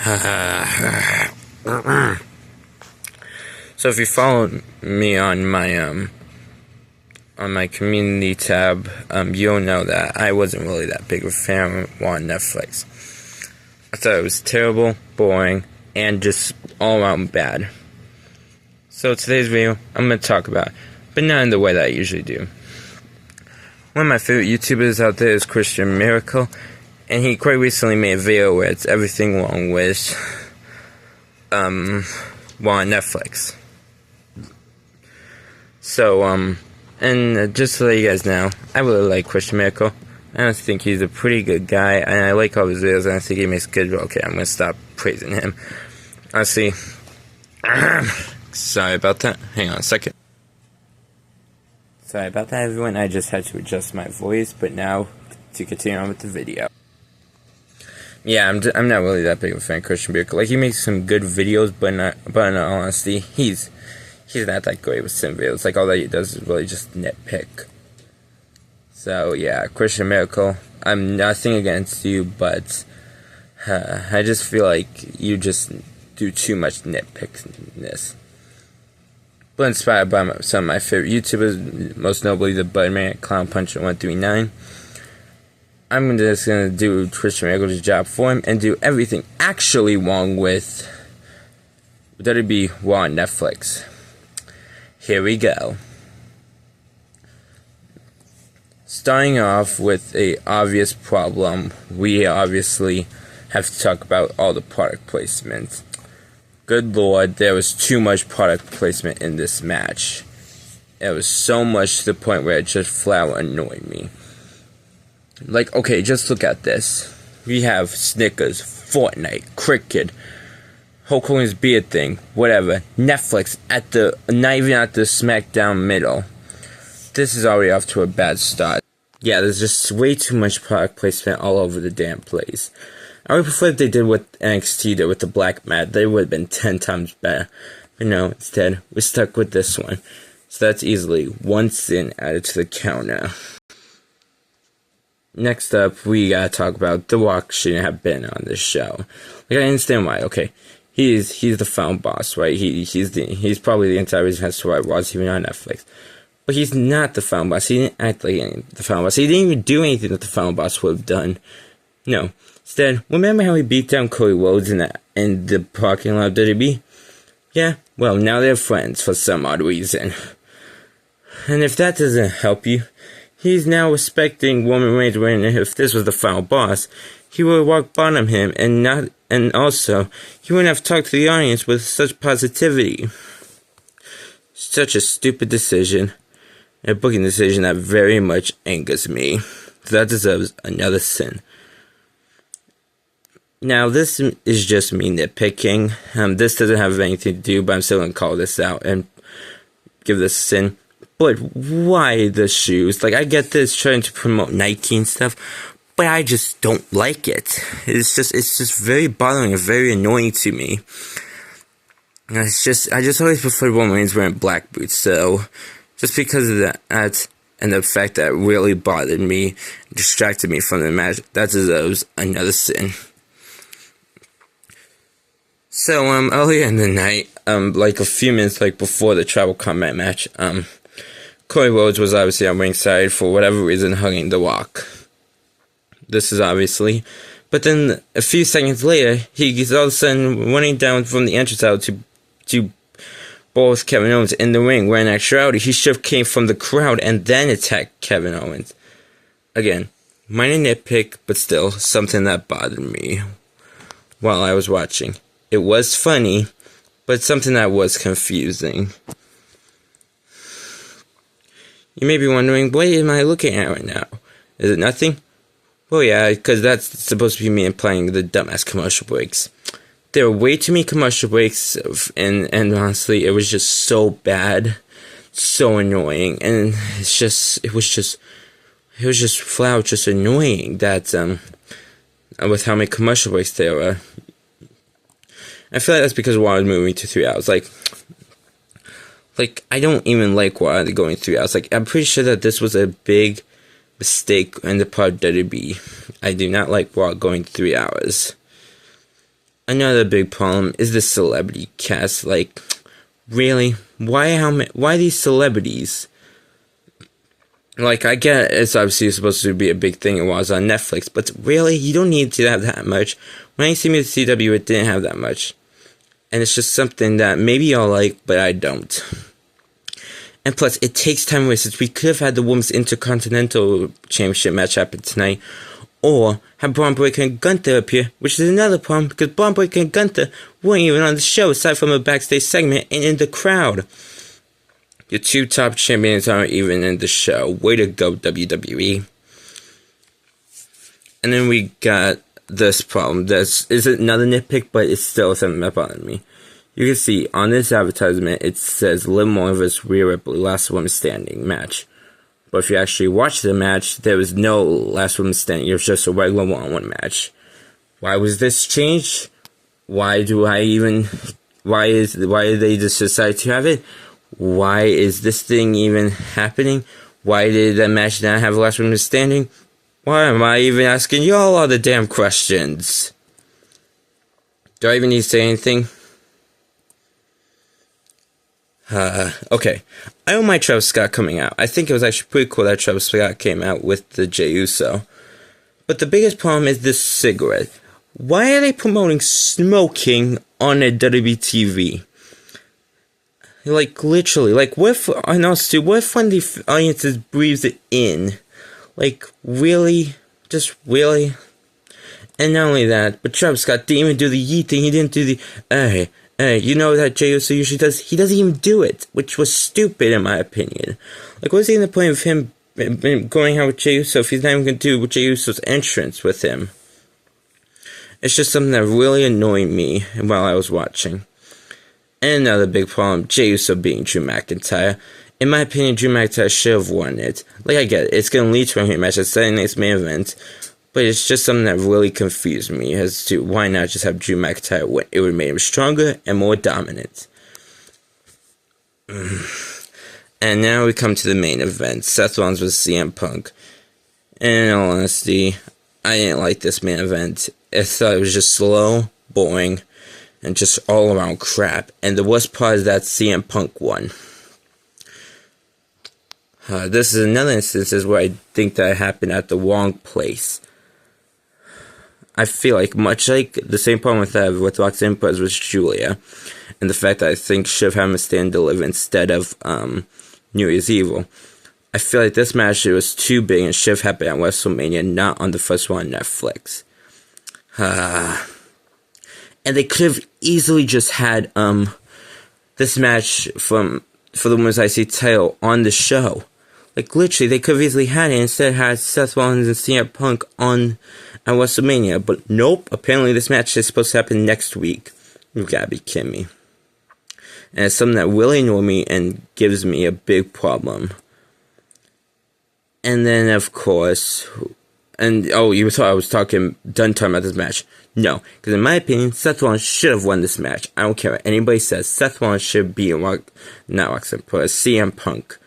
So if you follow me on my community tab, you'll know that I wasn't really that big of a fan on Netflix. I thought it was terrible, boring, and just all around bad. So today's video, I'm going to talk about it, but not in the way that I usually do. One of my favorite YouTubers out there is Christian Miracle, and he quite recently made a video where it's everything wrong with Netflix. So, and just to let you guys know, I really like Christian Miracle. I don't think he's a pretty good guy, and I like all his videos, and I think he makes good. Okay, I'm gonna stop praising him. Honestly, sorry about that. Hang on a second. Sorry about that, everyone. I just had to adjust my voice, but now to continue on with the video. Yeah, I'm not really that big of a fan of Christian Miracle. Like, he makes some good videos, but in all honesty, he's not that great with some videos. Like, all that he does is really just nitpick. So, yeah, Christian Miracle, I'm nothing against you, but I just feel like you just do too much nitpickiness. But inspired by some of my favorite YouTubers, most notably the Budman, Clown Puncher 139, I'm just going to do Christian Miracle's job for him and do everything actually wrong with WWE on Netflix. Here we go. Starting off with a obvious problem, we obviously have to talk about all the product placement. Good lord, there was too much product placement in this match. It was so much to the point where it just flat out annoyed me. Like, okay, just look at this. We have Snickers, Fortnite, Cricket, Hulk Hogan's beard thing, whatever. Netflix not even at the SmackDown middle. This is already off to a bad start. Yeah, there's just way too much product placement all over the damn place. I would prefer if they did what NXT did with the black mat. They would have been 10 times better. But no, instead, we're stuck with this one. So that's easily one sin added to the counter. Next up, we gotta talk about The Rock shouldn't have been on this show. Like, I understand why. Okay, he's the final boss, right? He's probably the entire reason as to why Raw's even on Netflix. But he's not the final boss. He didn't act like the final boss. He didn't even do anything that the final boss would have done. No. Instead, remember how he beat down Cody Rhodes in the parking lot of WWE? Yeah, well, now they're friends for some odd reason. And if that doesn't help you, he's now respecting Roman Reigns, when if this was the final boss, he would have walked bottom him, and also, he wouldn't have talked to the audience with such positivity. Such a stupid decision, a booking decision that very much angers me. That deserves another sin. Now, this is just me nitpicking. This doesn't have anything to do, but I'm still going to call this out and give this a sin. But why the shoes? Like, I get this trying to promote Nike and stuff, but I just don't like it. It's just very bothering and very annoying to me. I just always prefer Roman Reigns wearing black boots, so just because of that and the fact that really bothered me, distracted me from the match, that deserves another sin. So, earlier in the night, like a few minutes before the Tribal Combat match, Cody Rhodes was obviously on ringside for whatever reason hugging The Rock. This is obviously, but then a few seconds later, he's all of a sudden running down from the entrance aisle to both Kevin Owens in the ring, where in actuality, he should have came from the crowd and then attacked Kevin Owens. Again, minor nitpick, but still something that bothered me while I was watching. It was funny, but something that was confusing. You may be wondering, what am I looking at right now? Is it nothing? Well, yeah, because that's supposed to be me implying the dumbass commercial breaks. There were way too many commercial breaks, and honestly, it was just so bad, so annoying, and it was just flat out just annoying that with how many commercial breaks there were. I feel like that's because Raw was moving to 3 hours. Like, I don't even like Raw going 3 hours. Like, I'm pretty sure that this was a big mistake on the part of WWE. I do not like Raw going 3 hours. Another big problem is the celebrity cast. Like, really? Why these celebrities? Like, I get it's obviously supposed to be a big thing. It was on Netflix, but really, you don't need to have that much. When I see me at CW, it didn't have that much. And it's just something that maybe y'all like, but I don't. And plus, it takes time away, since we could have had the Women's Intercontinental Championship match happen tonight, or have Braun Breaker and Gunther appear, which is another problem, because Braun Breaker and Gunther weren't even on the show, aside from a backstage segment and in the crowd. Your two top champions aren't even in the show. Way to go, WWE. And then we got this problem. This is another nitpick, but it's still something that bothered me. You can see on this advertisement, it says Liv Morgan vs. Rhea Ripley, last woman standing match. But if you actually watch the match, there was no last woman standing. It was just a regular one-on-one match. Why was this changed? Why did they just decide to have it? Why is this thing even happening? Why did that match not have last woman standing? Why am I even asking y'all all the damn questions? Do I even need to say anything? Okay. I don't mind Travis Scott coming out. I think it was actually pretty cool that Travis Scott came out with the Jey Uso. But the biggest problem is this cigarette. Why are they promoting smoking on a WWE TV? Like, literally. Like, what if, I know, Stu, what if one of the audiences breathes it in? Like, really? Just really? And not only that, but Travis Scott didn't even do the yeet thing. He didn't do the, hey, you know that Jey Uso usually does? He doesn't even do it, which was stupid in my opinion. Like, what's even the point of him going out with Jey Uso if he's not even going to do Jey Uso's entrance with him? It's just something that really annoyed me while I was watching. And another big problem, Jey Uso beating Drew McIntyre. In my opinion, Drew McIntyre should have won it. Like, I get it, it's going to lead to a match at Saturday Night's main event. But it's just something that really confused me as to why not just have Drew McIntyre win. It would have made him stronger and more dominant. And now we come to the main event. Seth Rollins vs. CM Punk. And in all honesty, I didn't like this main event. I thought it was just slow, boring, and just all around crap. And the worst part is that CM Punk won. This is another instance where I think that happened at the wrong place. I feel like, much like the same problem with Roxanne Perez with Julia, and the fact that I think should have him stand deliver instead of New Year's Evil. I feel like this match was too big and should have happened at WrestleMania, not on the first one on Netflix. And they could have easily just had this match for the Women's IC title on the show. Like, literally, they could have easily had it instead had Seth Rollins and CM Punk on at WrestleMania. But nope, apparently this match is supposed to happen next week. You gotta be kidding me. And it's something that really annoys me and gives me a big problem. And then, of course, you thought I was done talking about this match. No, because in my opinion, Seth Rollins should have won this match. I don't care what anybody says. Seth Rollins should be CM Punk.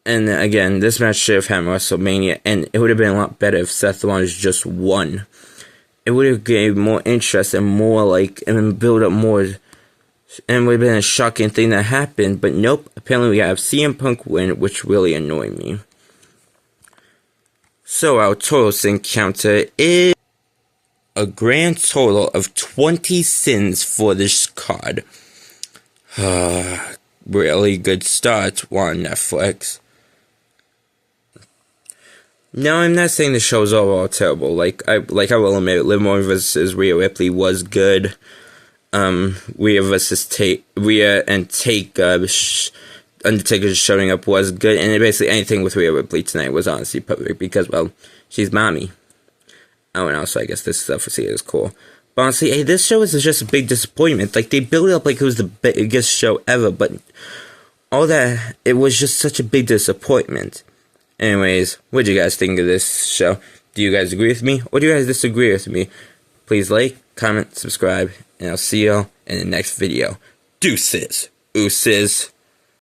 And again, this match should have had WrestleMania, and it would have been a lot better if Seth Rollins just won. It would have gave more interest and more and build up more, and it would have been a shocking thing that happened. But nope, apparently we have CM Punk win, which really annoyed me. So our total encounter is a grand total of 20 sins for this card. Really good start on Netflix. Now, I'm not saying the show's overall terrible. Like I will admit, Liv Morgan vs. Rhea Ripley was good. Rhea and Undertaker showing up was good, and basically anything with Rhea Ripley tonight was honestly perfect because, well, she's mommy. Oh, and also I guess this stuff we see is cool. But honestly, hey, this show is just a big disappointment. Like, they built it up like it was the biggest show ever, but all that, it was just such a big disappointment. Anyways, what do you guys think of this show? Do you guys agree with me, or do you guys disagree with me? Please like, comment, subscribe, and I'll see y'all in the next video. Deuces. Ooses.